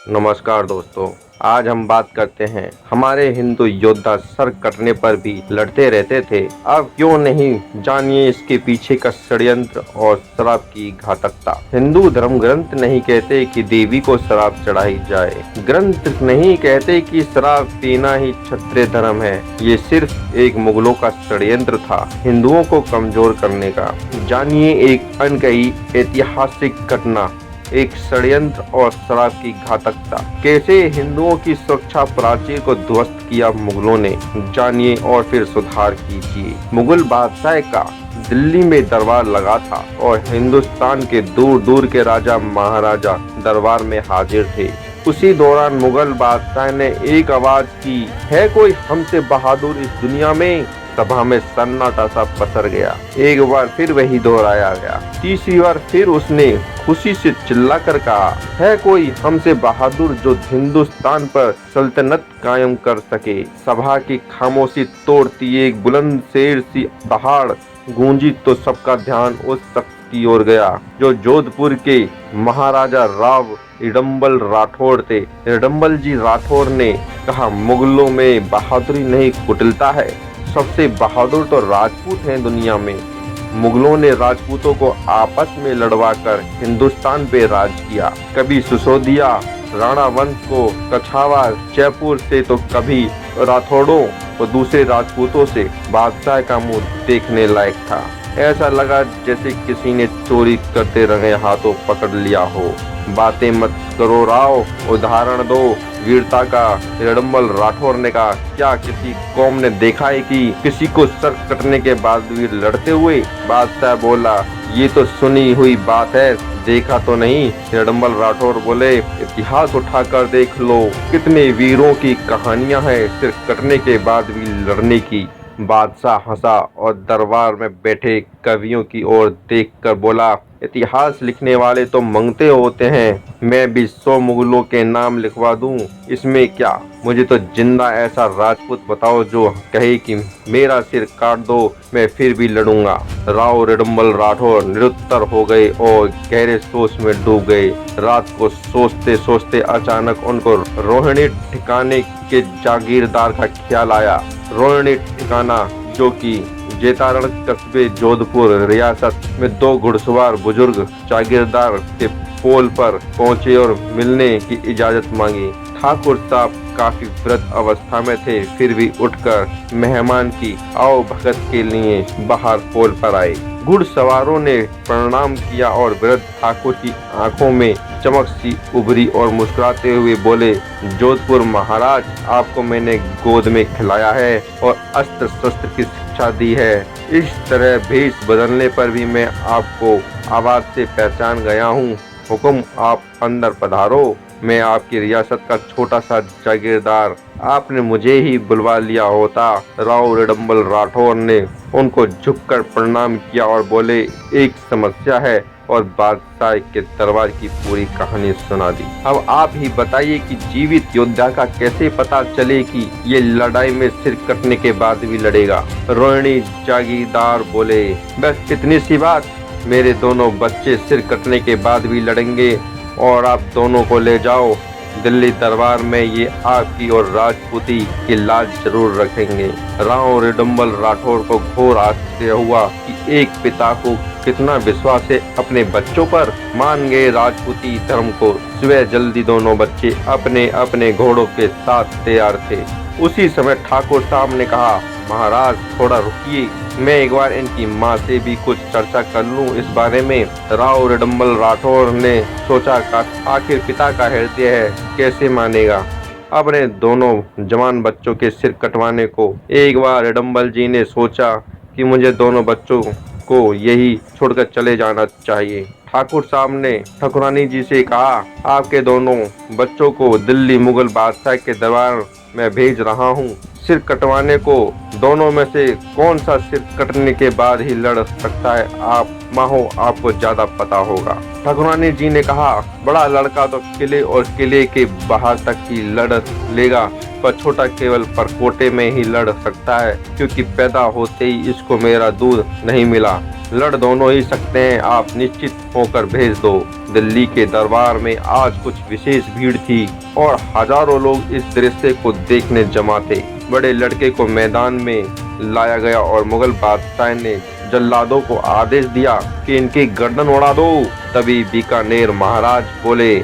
नमस्कार दोस्तों। आज हम बात करते हैं हमारे हिंदू योद्धा सर कटने पर भी लड़ते रहते थे, अब क्यों नहीं, जानिए इसके पीछे का षड्यंत्र और शराब की घातकता। हिंदू धर्म ग्रंथ नहीं कहते कि देवी को शराब चढ़ाई जाए, ग्रंथ नहीं कहते कि शराब पीना ही क्षत्रिय धर्म है। ये सिर्फ एक मुगलों का षड्यंत्र था, हिंदुओं को कमजोर करने का। जानिए एक अनकही ऐतिहासिक घटना, एक षड्यंत्र और शराब की घातकता। कैसे हिंदुओं की सुरक्षा प्राचीर को ध्वस्त किया मुगलों ने, जानिए और फिर सुधार कीजिए। मुगल बादशाह का दिल्ली में दरबार लगा था और हिंदुस्तान के दूर दूर के राजा महाराजा दरबार में हाजिर थे। उसी दौरान मुगल बादशाह ने एक आवाज की, है कोई हमसे बहादुर इस दुनिया में। सभा में सन्नाटा सा पसर गया। एक बार फिर वही दोहराया गया। तीसरी बार फिर उसने खुशी से चिल्लाकर कहा, है कोई हमसे बहादुर जो हिंदुस्तान पर सल्तनत कायम कर सके। सभा की खामोशी तोड़ती एक बुलंद शेर सी दहाड़ गूंजी तो सबका ध्यान उस शख्स की ओर गया जो जोधपुर के महाराजा राव रिडम्बल राठौड़ थे। रिडम्बल जी राठौड़ ने कहा, मुगलों में बहादुरी नहीं कुटिलता है, सबसे बहादुर तो राजपूत हैं दुनिया में। मुगलों ने राजपूतों को आपस में लड़वाकर हिंदुस्तान पे राज किया। कभी सिसोदिया राणा वंश को कछावा जयपुर से, तो कभी राठौड़ों और दूसरे राजपूतों से। बादशाह का मुंह देखने लायक था। ऐसा लगा जैसे किसी ने चोरी करते रंगे हाथों पकड़ लिया हो। बातें मत करो राव, उदाहरण दो वीरता का। रिडम्बल राठौर ने कहा, क्या किसी कौम ने देखा है कि किसी को सर कटने के बाद भी लड़ते हुए। बादशाह बोला, ये तो सुनी हुई बात है, देखा तो नहीं। रिडम्बल राठौर बोले, इतिहास उठाकर देख लो, कितने वीरों की कहानियां हैं सिर कटने के बाद भी लड़ने की। बादशाह हंसा और दरबार में बैठे कवियों की ओर देखकर बोला, इतिहास लिखने वाले तो मंगते होते हैं, मैं भी 100 मुगलों के नाम लिखवा दूं, इसमें क्या। मुझे तो जिंदा ऐसा राजपूत बताओ जो कहे कि मेरा सिर काट दो, मैं फिर भी लड़ूंगा। राव रिडम्बल राठौर निरुत्तर हो गए और गहरे सोच में डूब गए। रात को सोचते सोचते अचानक उनको रोहिणी ठिकाने के जागीरदार का ख्याल आया। रोहिणी ठिकाना जो कि जेतारण कस्बे जोधपुर रियासत में 2 घुड़सवार बुजुर्ग जागीरदार के पोल पर पहुंचे और मिलने की इजाजत मांगी। ठाकुर साहब काफी वृद्ध अवस्था में थे, फिर भी उठकर मेहमान की आओ भगत के लिए बाहर पोल पर आए। घुड़सवारों ने प्रणाम किया और वृद्ध ठाकुर की आंखों में चमक सी उभरी और मुस्कुराते हुए बोले, जोधपुर महाराज, आपको मैंने गोद में खिलाया है और अस्त्र शस्त्र की शिक्षा दी है। इस तरह भेष बदलने पर भी मैं आपको आवाज से पहचान गया हूँ। हुकुम, आप अंदर पधारो। मैं आपकी रियासत का छोटा सा जागीरदार, आपने मुझे ही बुलवा लिया होता। राव रिडम्बल राठौर ने उनको झुककर प्रणाम किया और बोले, एक समस्या है, और बादशाह के दरबार की पूरी कहानी सुना दी। अब आप ही बताइए कि जीवित योद्धा का कैसे पता चले कि ये लड़ाई में सिर कटने के बाद भी लड़ेगा। रोहिणी जागीरदार बोले, बस इतनी सी बात, मेरे दोनों बच्चे सिर कटने के बाद भी लड़ेंगे और आप दोनों को ले जाओ दिल्ली दरबार में, ये आपकी और राजपूती की लाज जरूर रखेंगे। राव रिडम्बल राठौर को घोर आश्चर्य हुआ कि एक पिता को कितना विश्वास है अपने बच्चों पर। मान गए राजपूती धर्म को। सुबह जल्दी दोनों बच्चे अपने अपने घोड़ों के साथ तैयार थे। उसी समय ठाकुर साहब ने कहा, महाराज थोड़ा रुकिए, मैं एक बार इनकी माँ से भी कुछ चर्चा कर लूं इस बारे में। राव रिडम्बल राठौर ने सोचा, आखिर पिता का हृदय है, कैसे मानेगा अपने दोनों जवान बच्चों के सिर कटवाने को। एक बार रिडम्बल जी ने सोचा कि मुझे दोनों बच्चों को यही छोड़कर चले जाना चाहिए। ठाकुर साहब ने ठाकुरानी जी से कहा, आपके दोनों बच्चों को दिल्ली मुगल बादशाह के दरबार में भेज रहा हूँ। सिर कटवाने को दोनों में से कौन सा सिर कटने के बाद ही लड़ सकता है, आप माँ हो आपको ज्यादा पता होगा। ठाकुरानी जी ने कहा, बड़ा लड़का तो किले और किले के बाहर तक ही लड़ लेगा, पर छोटा केवल परकोटे में ही लड़ सकता है, क्योंकि पैदा होते ही इसको मेरा दूध नहीं मिला। लड़ दोनों ही सकते हैं, आप निश्चित होकर भेज दो। दिल्ली के दरबार में आज कुछ विशेष भीड़ थी और हजारों लोग इस दृश्य को देखने जमा थे। बड़े लड़के को मैदान में लाया गया और मुगल बादशाह ने जल्लादों को आदेश दिया कि इनकी गर्दन उड़ा दो। तभी बीकानेर महाराज बोले,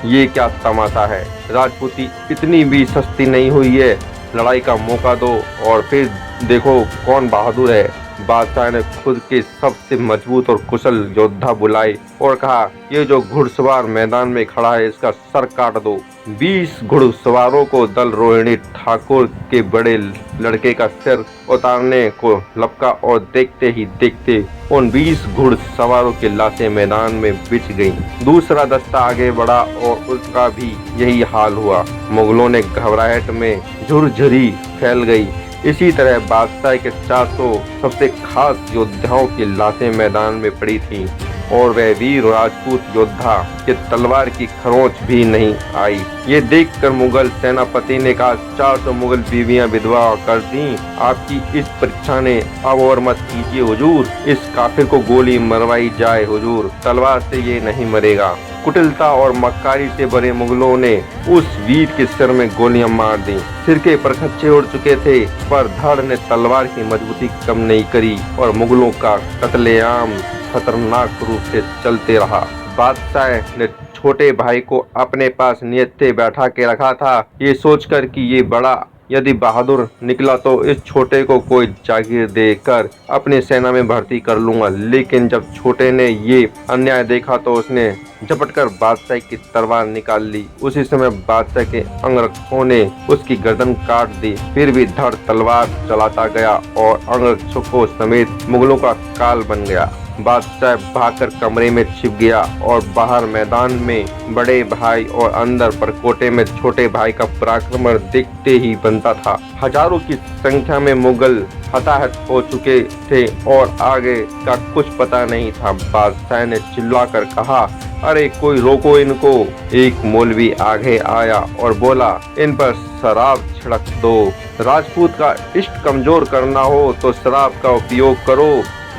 ये क्या तमाशा है, राजपूती इतनी भी सस्ती नहीं हुई है, लड़ाई का मौका दो और फिर देखो कौन बहादुर है। बादशाह ने खुद के सबसे मजबूत और कुशल योद्धा बुलाए और कहा, ये जो घुड़सवार मैदान में खड़ा है इसका सर काट दो। 20 घुड़सवारों को दल रोहिणी ठाकुर के बड़े लड़के का सिर उतारने को लपका और देखते ही देखते उन 20 घुड़सवारों की लाशें मैदान में बिछ गईं। दूसरा दस्ता आगे बढ़ा और उसका भी यही हाल हुआ। मुगलों ने घबराहट में झुरझुरी फैल गई। इसी तरह बादशाह के 400 सबसे खास योद्धाओं की लाशें मैदान में पड़ी थीं और वह वीर राजपूत योद्धा के तलवार की खरोंच भी नहीं आई। ये देखकर मुगल सेनापति ने कहा, 400 मुगल बीवियां विधवा कर दी, आपकी इस परीक्षा ने अब और मत कीजिए हुजूर, इस काफिर को गोली मरवाई जाए हुजूर, तलवार से ये नहीं मरेगा। कुटिलता और मक्कारी से भरे मुगलों ने उस वीर के सिर में गोलियां मार दी। सिर के परखच्चे उड़ चुके थे, पर धड़ ने तलवार की मजबूती कम नहीं करी और मुगलों का कत्लेआम खतरनाक रूप से चलते रहा। बादशाह ने छोटे भाई को अपने पास नियत्ते बैठा के रखा था, ये सोचकर कि ये बड़ा यदि बहादुर निकला तो इस छोटे को कोई जागीर देकर अपनी सेना में भर्ती कर लूंगा। लेकिन जब छोटे ने ये अन्याय देखा तो उसने झपटकर बादशाह की तलवार निकाल ली। उसी समय बादशाह के अंगरक्षकों ने उसकी गर्दन काट दी। फिर भी धड़ तलवार चलाता गया और अंगरक्षकों समेत मुगलों का काल बन गया। बादशाह भागकर कमरे में छिप गया और बाहर मैदान में बड़े भाई और अंदर परकोटे में छोटे भाई का पराक्रम देखते ही बनता था। हजारों की संख्या में मुगल हताहत हो चुके थे और आगे का कुछ पता नहीं था। बादशाह ने चिल्लाकर कहा, अरे कोई रोको इनको। एक मौलवी आगे आया और बोला, इन पर शराब छिड़क दो। राजपूत का इष्ट कमजोर करना हो तो शराब का उपयोग करो।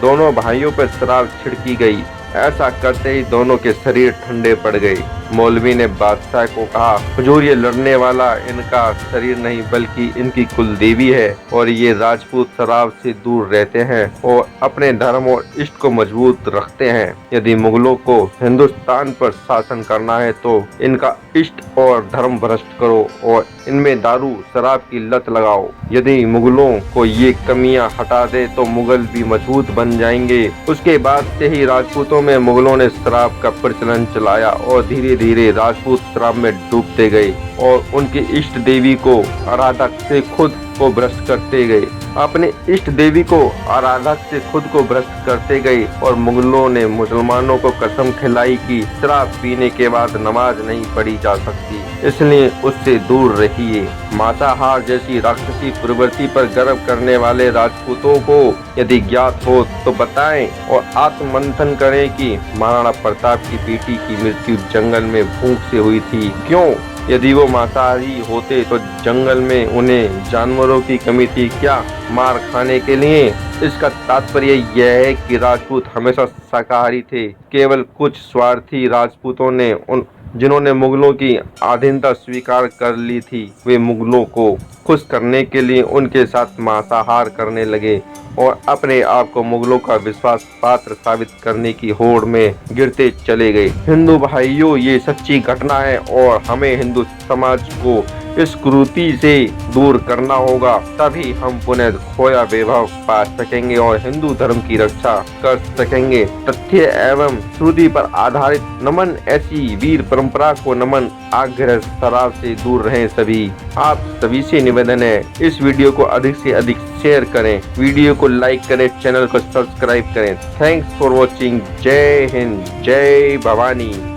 दोनों भाइयों पर शराब छिड़की गई। ऐसा करते ही दोनों के शरीर ठंडे पड़ गए। मौलवी ने बादशाह को कहा, हुजूर ये लड़ने वाला इनका शरीर नहीं बल्कि इनकी कुल देवी है और ये राजपूत शराब से दूर रहते हैं और अपने धर्म और इष्ट को मजबूत रखते हैं। यदि मुगलों को हिंदुस्तान पर शासन करना है तो इनका इष्ट और धर्म भ्रष्ट करो और इनमें दारू शराब की लत लगाओ। यदि मुगलों को ये कमियां हटा दे तो मुगल भी मजबूत बन जाएंगे। उसके बाद से ही राजपूतों में मुगलों ने शराब का प्रचलन चलाया और धीरे धीरे राजपूत शराब में डूबते गए और उनकी इष्ट देवी को आराधक से खुद को भ्रष्ट करते गए। अपने इष्ट देवी को आराधक से खुद को भ्रष्ट करते गए और मुगलों ने मुसलमानों को कसम खिलाई कि शराब पीने के बाद नमाज नहीं पढ़ी जा सकती, इसलिए उससे दूर रहिए। मांसाहार जैसी राक्षसी प्रवृत्ति पर गर्व करने वाले राजपूतों को यदि ज्ञात हो तो बताएं और आत्ममंथन करें कि महाराणा प्रताप की बेटी की मृत्यु जंगल में भूख से हुई थी। क्यों? यदि वो मांसाहारी होते तो जंगल में उन्हें जानवरों की कमी थी क्या मार खाने के लिए? इसका तात्पर्य यह है कि राजपूत हमेशा शाकाहारी थे। केवल कुछ स्वार्थी राजपूतों ने जिन्होंने मुगलों की अधीनता स्वीकार कर ली थी, वे मुगलों को खुश करने के लिए उनके साथ मांसाहार करने लगे और अपने आप को मुगलों का विश्वास पात्र साबित करने की होड़ में गिरते चले गए। हिंदू भाइयों, ये सच्ची घटना है और हमें हिंदू समाज को इस कुरीति से दूर करना होगा, तभी हम पुनः खोया वैभव पा सकेंगे और हिंदू धर्म की रक्षा कर सकेंगे। तथ्य एवं श्रुति पर आधारित नमन, ऐसी वीर परंपरा को नमन। आग्रह शराब से दूर रहें सभी। आप सभी से निवेदन है, इस वीडियो को अधिक से अधिक शेयर करें, वीडियो को लाइक करें, चैनल को सब्सक्राइब करें। Thanks for watching. जय हिंद, जय भवानी।